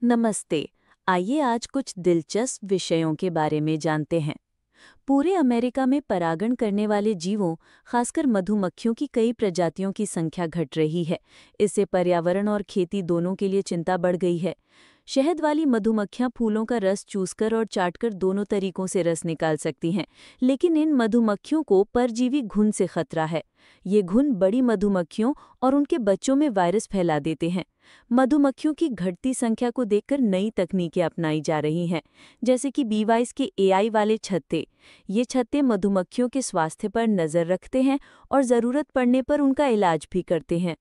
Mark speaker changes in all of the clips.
Speaker 1: नमस्ते। आइए आज कुछ दिलचस्प विषयों के बारे में जानते हैं। पूरे अमेरिका में परागण करने वाले जीवों, खासकर मधुमक्खियों की कई प्रजातियों की संख्या घट रही है। इससे पर्यावरण और खेती दोनों के लिए चिंता बढ़ गई है। शहद वाली मधुमक्खियां फूलों का रस चूसकर और चाटकर दोनों तरीकों से रस निकाल सकती हैं, लेकिन इन मधुमक्खियों को परजीवी घुन से खतरा है। ये घुन बड़ी मधुमक्खियों और उनके बच्चों में वायरस फैला देते हैं। मधुमक्खियों की घटती संख्या को देखकर नई तकनीकें अपनाई जा रही हैं, जैसे कि बीवाइस के एआई वाले छत्ते। ये छत्ते मधुमक्खियों के स्वास्थ्य पर नज़र रखते हैं और ज़रूरत पड़ने पर उनका इलाज भी करते हैं।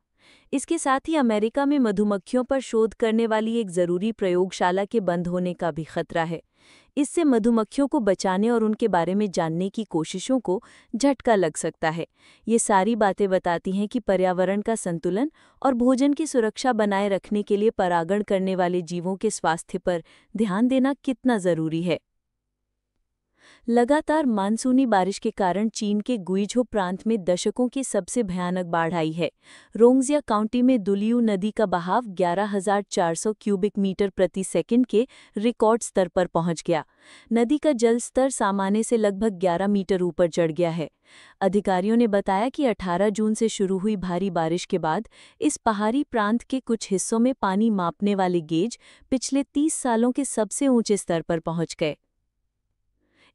Speaker 1: इसके साथ ही अमेरिका में मधुमक्खियों पर शोध करने वाली एक ज़रूरी प्रयोगशाला के बंद होने का भी खतरा है। इससे मधुमक्खियों को बचाने और उनके बारे में जानने की कोशिशों को झटका लग सकता है। ये सारी बातें बताती हैं कि पर्यावरण का संतुलन और भोजन की सुरक्षा बनाए रखने के लिए परागण करने वाले जीवों के स्वास्थ्य पर ध्यान देना कितना ज़रूरी है। लगातार मानसूनी बारिश के कारण चीन के गुइझो प्रांत में दशकों की सबसे भयानक बाढ़ आई है। रोंगजिया काउंटी में दुलियू नदी का बहाव 11,400 क्यूबिक मीटर प्रति सेकंड के रिकॉर्ड स्तर पर पहुंच गया। नदी का जल स्तर सामान्य से लगभग 11 मीटर ऊपर चढ़ गया है। अधिकारियों ने बताया कि 18 जून से शुरू हुई भारी बारिश के बाद इस पहाड़ी प्रांत के कुछ हिस्सों में पानी मापने वाले गेज पिछले 30 सालों के सबसे ऊंचे स्तर पर पहुंच गए।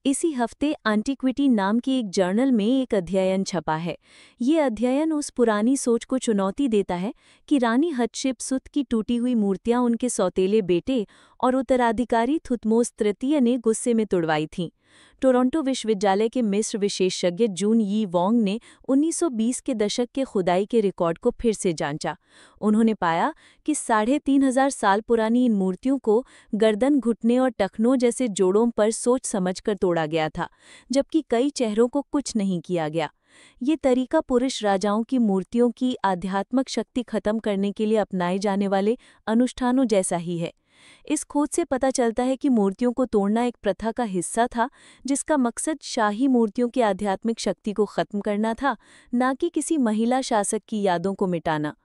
Speaker 1: इसी हफ्ते एंटीक्विटी नाम के एक जर्नल में एक अध्ययन छपा है। ये अध्ययन उस पुरानी सोच को चुनौती देता है कि रानी हटशेपसुत की टूटी हुई मूर्तियां उनके सौतेले बेटे और उत्तराधिकारी थुतमोस तृतीय ने गुस्से में तुड़वाई थीं। टोरंटो विश्वविद्यालय के मिस्र विशेषज्ञ जून यी वोंग ने 1920 के दशक के खुदाई के रिकॉर्ड को फिर से जांचा। उन्होंने पाया कि 3,500 साल पुरानी इन मूर्तियों को गर्दन, घुटने और टखनों जैसे जोड़ों पर सोच समझकर तोड़ा गया था, जबकि कई चेहरों को कुछ नहीं किया गया। ये तरीका पुरुष राजाओं की मूर्तियों की आध्यात्मिक शक्ति खत्म करने के लिए अपनाए जाने वाले अनुष्ठानों जैसा ही है। इस खोज से पता चलता है कि मूर्तियों को तोड़ना एक प्रथा का हिस्सा था, जिसका मकसद शाही मूर्तियों की आध्यात्मिक शक्ति को खत्म करना था, न कि किसी महिला शासक की यादों को मिटाना।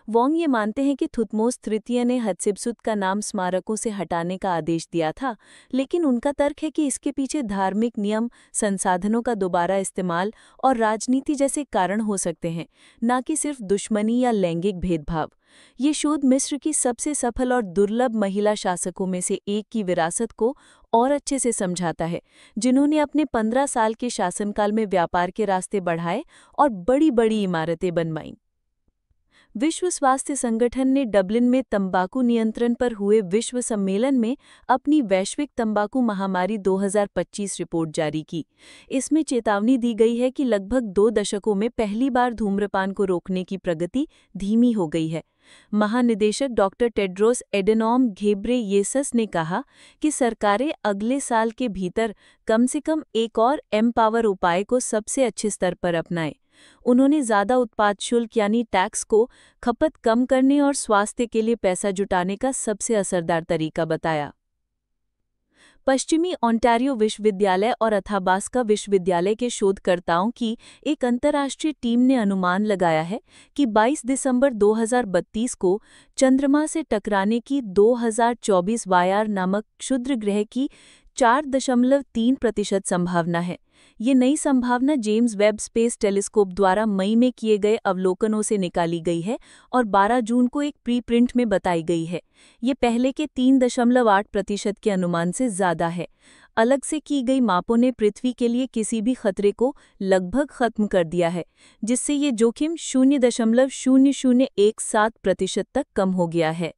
Speaker 1: वोंग ये मानते हैं कि थुतमोस तृतीय ने हत्शेपसुत का नाम स्मारकों से हटाने का आदेश दिया था, लेकिन उनका तर्क है कि इसके पीछे धार्मिक नियम, संसाधनों का दोबारा इस्तेमाल और राजनीति जैसे कारण हो सकते हैं, न कि सिर्फ दुश्मनी या लैंगिक भेदभाव। ये शोध मिस्र की सबसे सफल और दुर्लभ महिला शासकों में से एक की विरासत को और अच्छे से समझाता है, जिन्होंने अपने 15 साल के शासनकाल में व्यापार के रास्ते बढ़ाए और बड़ी-बड़ी इमारतें बनवाईं। विश्व स्वास्थ्य संगठन ने डबलिन में तंबाकू नियंत्रण पर हुए विश्व सम्मेलन में अपनी वैश्विक तंबाकू महामारी 2025 रिपोर्ट जारी की। इसमें चेतावनी दी गई है कि लगभग 2 दशकों में पहली बार धूम्रपान को रोकने की प्रगति धीमी हो गई है। महानिदेशक डॉक्टर टेड्रोस एडेनॉम घेब्रेयेसस ने कहा कि सरकारें अगले साल के भीतर कम से कम एक और एम्पावर उपाय को सबसे अच्छे स्तर पर अपनाएं। उन्होंने ज़्यादा उत्पाद शुल्क यानी टैक्स को खपत कम करने और स्वास्थ्य के लिए पैसा जुटाने का सबसे असरदार तरीका बताया। पश्चिमी ओंटारियो विश्वविद्यालय और अथाबास्का विश्वविद्यालय के शोधकर्ताओं की एक अंतर्राष्ट्रीय टीम ने अनुमान लगाया है कि 22 दिसंबर 2032 को चंद्रमा से टकराने की 2024 वायर नामक क्षुद्र ग्रह की 4.3% संभावना है। ये नई संभावना जेम्स वेब स्पेस टेलीस्कोप द्वारा मई में किए गए अवलोकनों से निकाली गई है और 12 जून को एक प्री प्रिंट में बताई गई है। ये पहले के 3.8% के अनुमान से ज़्यादा है। अलग से की गई मापों ने पृथ्वी के लिए किसी भी खतरे को लगभग खत्म कर दिया है, जिससे ये जोखिम 0.0017% तक कम हो गया है।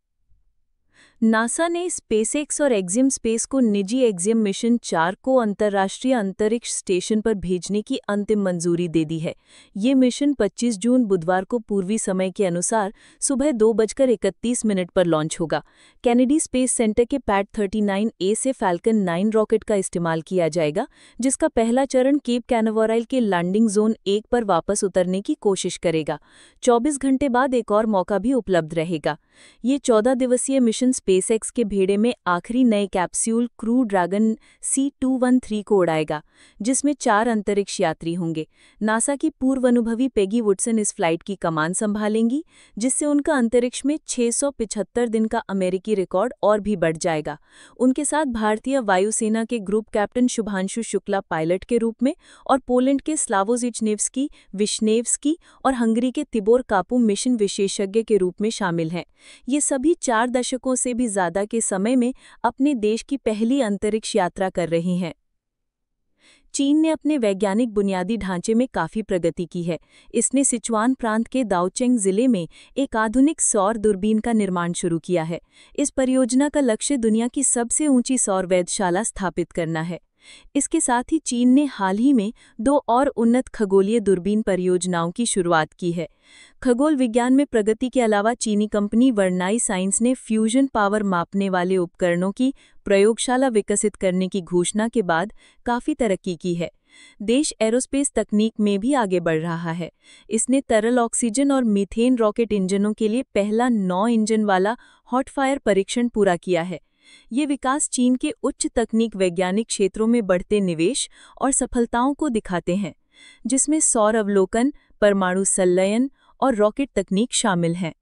Speaker 1: नासा ने स्पेसएक्स और एक्सिम स्पेस को निजी एक्सिम मिशन 4 को अंतर्राष्ट्रीय अंतरिक्ष स्टेशन पर भेजने की अंतिम मंजूरी दे दी है। ये मिशन 25 जून बुधवार को पूर्वी समय के अनुसार सुबह 2:31 पर लॉन्च होगा। कैनेडी स्पेस सेंटर के पैड 39A से फैल्कन 9 रॉकेट का इस्तेमाल किया जाएगा, जिसका पहला चरण केप कैनावरल के लैंडिंग जोन 1 पर वापस उतरने की कोशिश करेगा। 24 घंटे बाद एक और मौका भी उपलब्ध रहेगा। ये 14 दिवसीय मिशन स्पेसएक्स के भेड़े में आखिरी नए कैप्सूल क्रू ड्रैगन C213 को उड़ाएगा, जिसमें 4 अंतरिक्ष यात्री होंगे। नासा की पूर्व अनुभवी पेगी वुडसन इस फ्लाइट की कमान संभालेंगी, जिससे उनका अंतरिक्ष में 675 दिन का अमेरिकी रिकॉर्ड और भी बढ़ जाएगा। उनके साथ भारतीय वायुसेना के group captain Shubhanshu Shukla pilot के रूप में और पोलैंड के स्लावोजिचनेव्स्की, विश्नेव्स्की और हंगरी के तिबोर कापू मिशन विशेषज्ञ के रूप में शामिल हैं। ये सभी 4 दशकों से भी ज्यादा के समय में अपने देश की पहली अंतरिक्ष यात्रा कर रही हैं। चीन ने अपने वैज्ञानिक बुनियादी ढांचे में काफी प्रगति की है। इसने सिचुआन प्रांत के दाओचेंग जिले में एक आधुनिक सौर दूरबीन का निर्माण शुरू किया है। इस परियोजना का लक्ष्य दुनिया की सबसे ऊंची सौर वेधशाला स्थापित करना है। इसके साथ ही चीन ने हाल ही में 2 और उन्नत खगोलीय दूरबीन परियोजनाओं की शुरुआत की है। खगोल विज्ञान में प्रगति के अलावा चीनी कंपनी वर्नाई साइंस ने फ्यूजन पावर मापने वाले उपकरणों की प्रयोगशाला विकसित करने की घोषणा के बाद काफी तरक्की की है। देश एरोस्पेस तकनीक में भी आगे बढ़ रहा है। इसने तरल ऑक्सीजन और मीथेन रॉकेट इंजनों के लिए पहला 9 इंजन वाला हॉट फायर परीक्षण पूरा किया है। ये विकास चीन के उच्च तकनीक वैज्ञानिक क्षेत्रों में बढ़ते निवेश और सफलताओं को दिखाते हैं, जिसमें सौर अवलोकन, परमाणु संलयन और रॉकेट तकनीक शामिल हैं।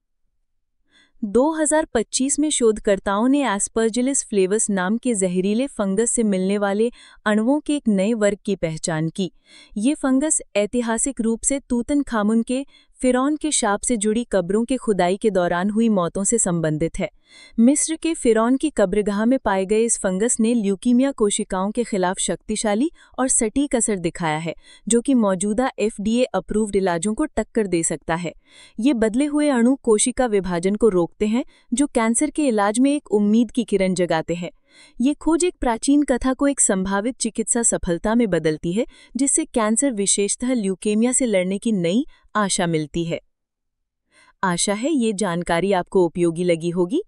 Speaker 1: 2025 में शोधकर्ताओं ने एस्परजिलस फ्लेवस नाम के जहरीले फंगस से मिलने वाले अणुओं के एक नए वर्ग की पहचान की। ये फंगस ऐतिहासिक रूप से तूतनखामुन के फिरौन के शाप से जुड़ी कब्रों के खुदाई के दौरान हुई मौतों से संबंधित है। मिस्र के फिरौन की कब्रगाह में पाए गए इस फंगस ने ल्यूकीमिया कोशिकाओं के खिलाफ शक्तिशाली और सटीक असर दिखाया है, जो कि मौजूदा FDA अप्रूव्ड इलाजों को टक्कर दे सकता है। ये बदले हुए अणु कोशिका विभाजन को रोकते हैं, जो कैंसर के इलाज में एक उम्मीद की किरण जगाते हैं। ये खोज एक प्राचीन कथा को एक संभावित चिकित्सा सफलता में बदलती है, जिससे कैंसर, विशेषतः ल्यूकेमिया से लड़ने की नई आशा मिलती है। आशा है ये जानकारी आपको उपयोगी लगी होगी।